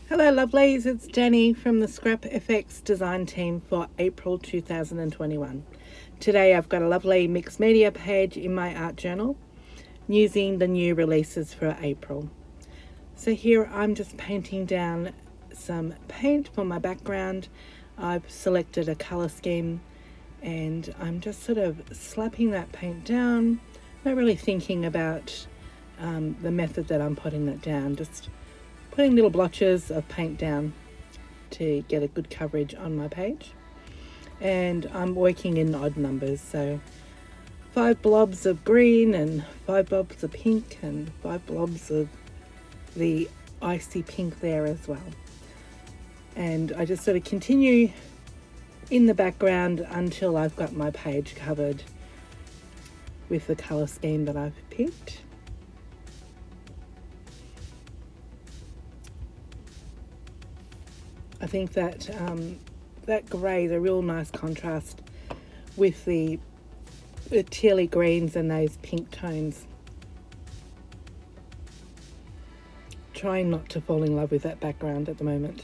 Hello lovelies, it's Jenny from the scrapFx design team for April 2021. Today I've got a lovely mixed media page in my art journal using the new releases for April. So here I'm just painting down some paint for my background. I've selected a colour scheme and I'm just sort of slapping that paint down, not really thinking about the method that I'm putting it down, just putting little blotches of paint down to get a good coverage on my page. And I'm working in odd numbers, so 5 blobs of green and 5 blobs of pink and 5 blobs of the icy pink there as well. And I just sort of continue in the background until I've got my page covered with the colour scheme that I've picked. I think that that grey is a real nice contrast with the tealy greens and those pink tones. Trying not to fall in love with that background at the moment.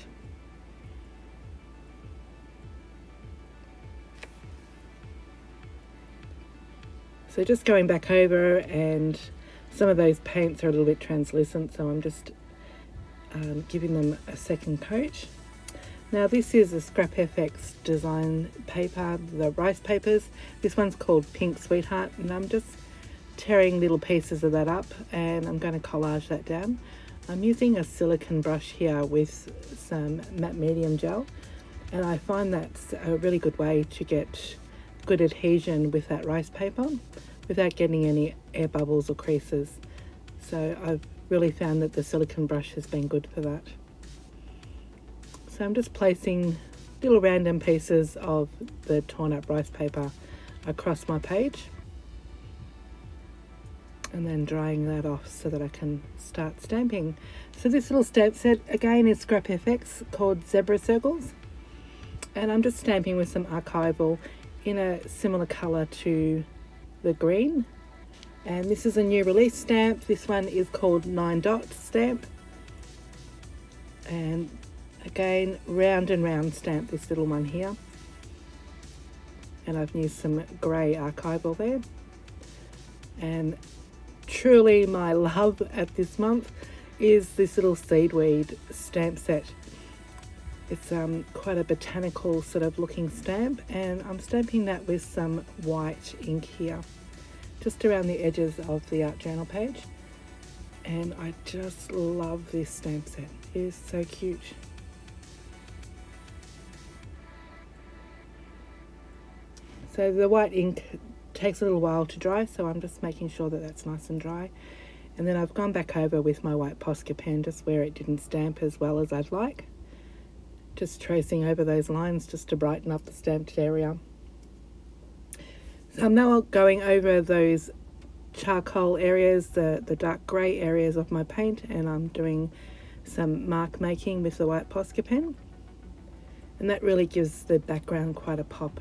So just going back over, and some of those paints are a little bit translucent, so I'm just giving them a second coat. Now this is a scrapFx design paper, the rice papers. This one's called Pink Sweetheart, and I'm just tearing little pieces of that up and I'm going to collage that down. I'm using a silicone brush here with some matte medium gel, and I find that's a really good way to get good adhesion with that rice paper without getting any air bubbles or creases. So I've really found that the silicone brush has been good for that. So I'm just placing little random pieces of the torn up rice paper across my page and then drying that off so that I can start stamping. So this little stamp set again is scrapFx called Zebra Circles, and I'm just stamping with some archival in a similar colour to the green. And this is a new release stamp. This one is called 9 Dot Stamp, and again round and round stamp, this little one here, and I've used some grey archival there. And truly my love at this month is this little seaweed stamp set. It's quite a botanical sort of looking stamp, and I'm stamping that with some white ink here just around the edges of the art journal page. And I just love this stamp set. It is so cute. So the white ink takes a little while to dry, so I'm just making sure that that's nice and dry. And then I've gone back over with my white Posca pen just where it didn't stamp as well as I'd like. Just tracing over those lines just to brighten up the stamped area. So I'm now going over those charcoal areas, the dark grey areas of my paint, and I'm doing some mark making with the white Posca pen. And that really gives the background quite a pop.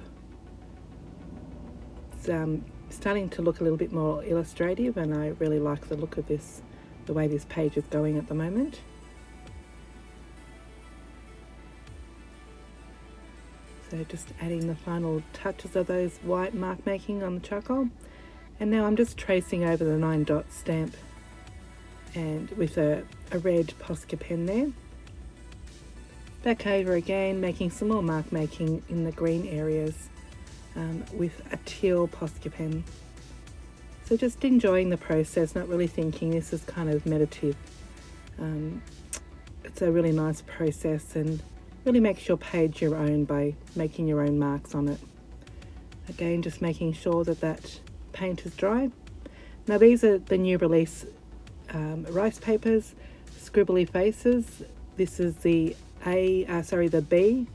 It's starting to look a little bit more illustrative, and I really like the look of this, the way this page is going at the moment. So just adding the final touches of those white mark making on the charcoal. And now I'm just tracing over the 9 Dot stamp, and with a red Posca pen there. Back over again, making some more mark making in the green areas with a teal Posca pen. So just enjoying the process, not really thinking. This is kind of meditative. It's a really nice process, and really makes your page your own by making your own marks on it. Again, just making sure that that paint is dry. Now these are the new release rice papers, scribbly faces. This is the the B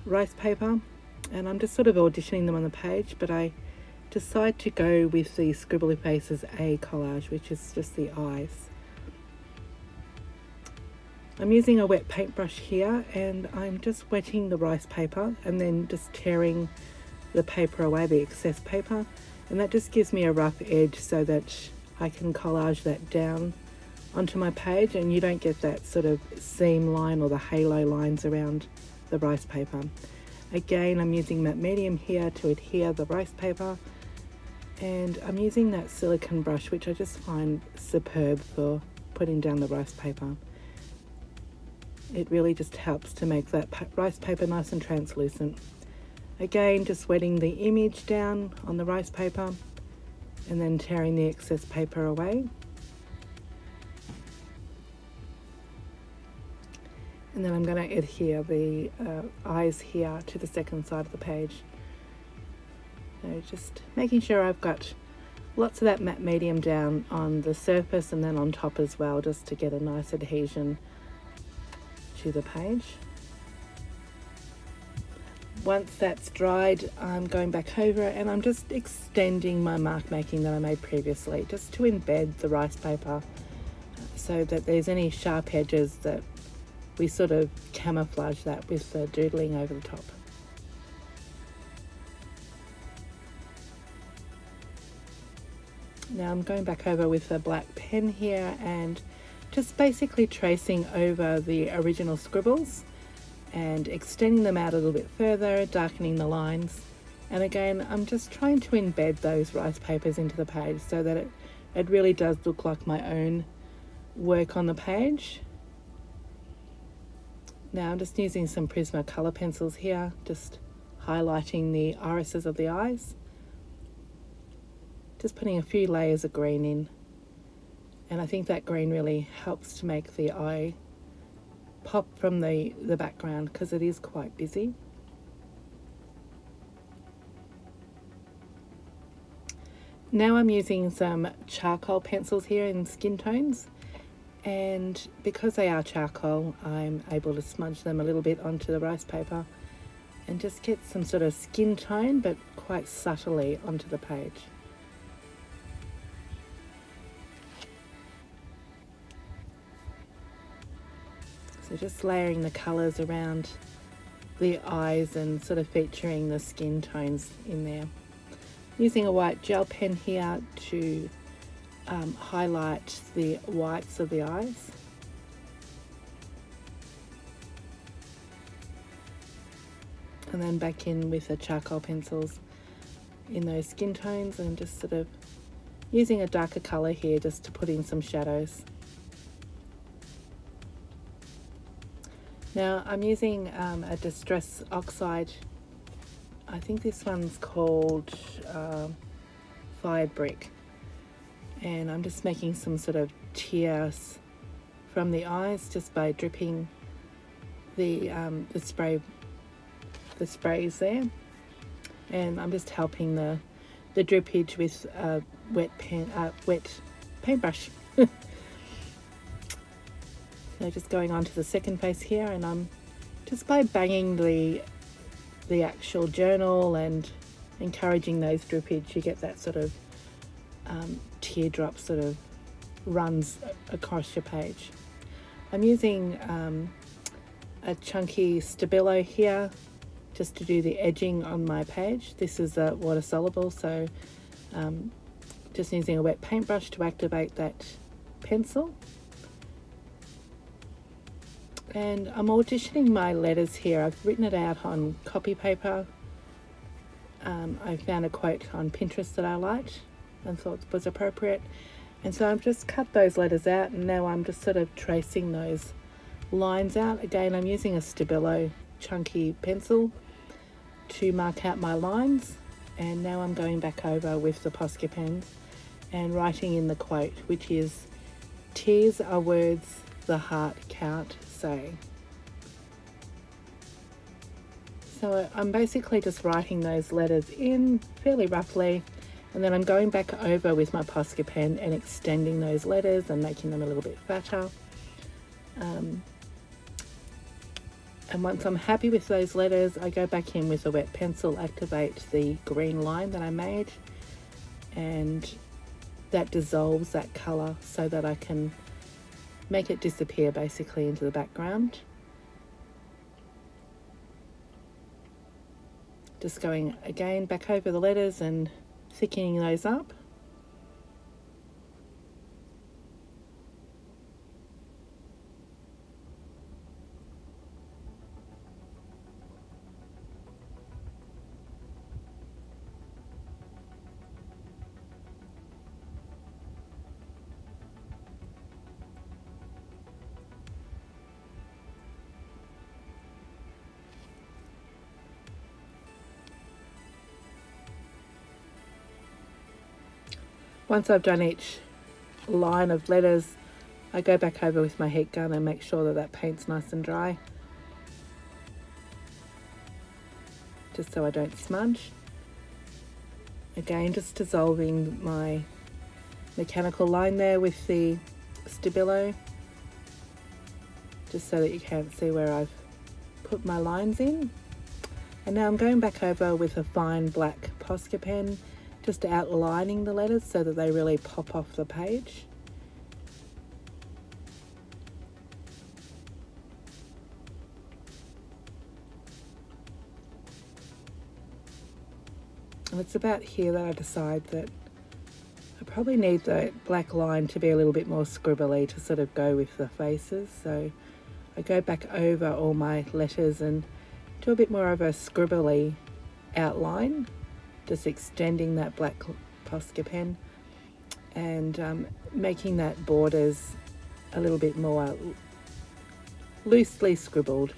rice paper, and I'm just sort of auditioning them on the page, but I decide to go with the scribbly faces A collage, which is just the eyes. I'm using a wet paintbrush here, and I'm just wetting the rice paper and then just tearing the paper away, the excess paper, and that just gives me a rough edge so that I can collage that down onto my page, and you don't get that sort of seam line or the halo lines around the rice paper. Again, I'm using matte medium here to adhere the rice paper, and I'm using that silicone brush, which I just find superb for putting down the rice paper. It really just helps to make that rice paper nice and translucent. Again, just wetting the image down on the rice paper and then tearing the excess paper away. And then I'm going to adhere the eyes here to the second side of the page. So just making sure I've got lots of that matte medium down on the surface and then on top as well, just to get a nice adhesion to the page. Once that's dried, I'm going back over and I'm just extending my mark making that I made previously, just to embed the rice paper so that there's any sharp edges that we sort of camouflage that with the doodling over the top. Now I'm going back over with a black pen here and just basically tracing over the original scribbles and extending them out a little bit further, darkening the lines. And again, I'm just trying to embed those rice papers into the page so that it really does look like my own work on the page. Now I'm just using some Prisma colour pencils here, just highlighting the irises of the eyes. Just putting a few layers of green in. And I think that green really helps to make the eye pop from the background because it is quite busy. Now I'm using some charcoal pencils here in skin tones. And because they are charcoal, I'm able to smudge them a little bit onto the rice paper and just get some sort of skin tone, but quite subtly onto the page. So just layering the colours around the eyes and sort of featuring the skin tones in there. Using a white gel pen here to highlight the whites of the eyes. And then back in with the charcoal pencils in those skin tones and just sort of using a darker colour here just to put in some shadows. Now I'm using a Distress Oxide. I think this one's called Fire Brick. And I'm just making some sort of tears from the eyes just by dripping the sprays there. And I'm just helping the drippage with a wet paintbrush. So just going on to the second face here, and I'm just by banging the actual journal and encouraging those drippage, you get that sort of teardrop sort of runs across your page. I'm using a chunky Stabilo here just to do the edging on my page. This is water soluble, so just using a wet paintbrush to activate that pencil. And I'm auditioning my letters here. I've written it out on copy paper. I found a quote on Pinterest that I liked and thought was appropriate. And so I've just cut those letters out, and now I'm just sort of tracing those lines out. Again, I'm using a Stabilo chunky pencil to mark out my lines. And now I'm going back over with the Posca pens and writing in the quote, which is, "Tears are words the heart can't say." So I'm basically just writing those letters in fairly roughly, and then I'm going back over with my Posca pen and extending those letters and making them a little bit fatter. And once I'm happy with those letters, I go back in with a wet pencil, activate the green line that I made, and that dissolves that colour so that I can make it disappear basically into the background. Just going again back over the letters and thickening those up. Once I've done each line of letters, I go back over with my heat gun and make sure that that paint's nice and dry, just so I don't smudge. Again, just dissolving my mechanical line there with the Stabilo, just so that you can't see where I've put my lines in. And now I'm going back over with a fine black Posca pen, just outlining the letters so that they really pop off the page. And it's about here that I decide that I probably need the black line to be a little bit more scribbly to sort of go with the faces. So I go back over all my letters and do a bit more of a scribbly outline, just extending that black Posca pen and making that borders a little bit more loosely scribbled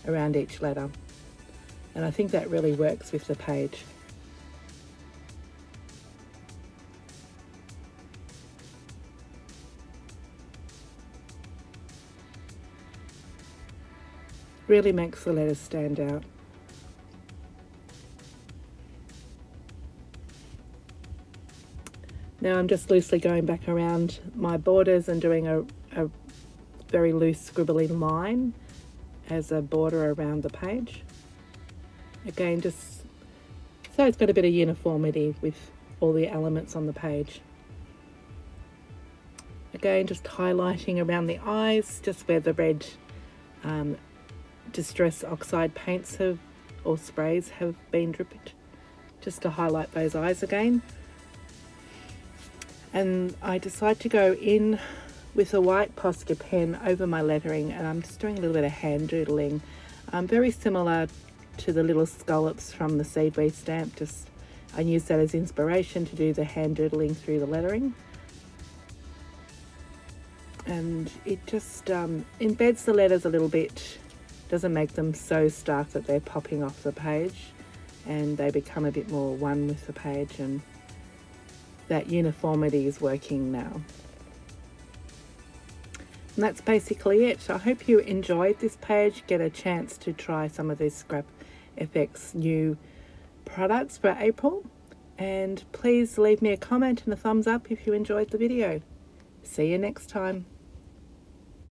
around each letter. And I think that really works with the page. Really makes the letters stand out. Now I'm just loosely going back around my borders and doing a very loose scribbly line as a border around the page. Again, just so it's got a bit of uniformity with all the elements on the page. Again, just highlighting around the eyes, just where the red Distress Oxide paints have, or sprays have been dripped, just to highlight those eyes again. And I decide to go in with a white Posca pen over my lettering, and I'm just doing a little bit of hand doodling, very similar to the little scallops from the seaweed stamp. Just I use that as inspiration to do the hand doodling through the lettering, and it just embeds the letters a little bit. Doesn't make them so stark that they're popping off the page, and they become a bit more one with the page, and that uniformity is working now. And that's basically it. I hope you enjoyed this page, get a chance to try some of these scrapFx new products for April, and please leave me a comment and a thumbs up if you enjoyed the video. See you next time.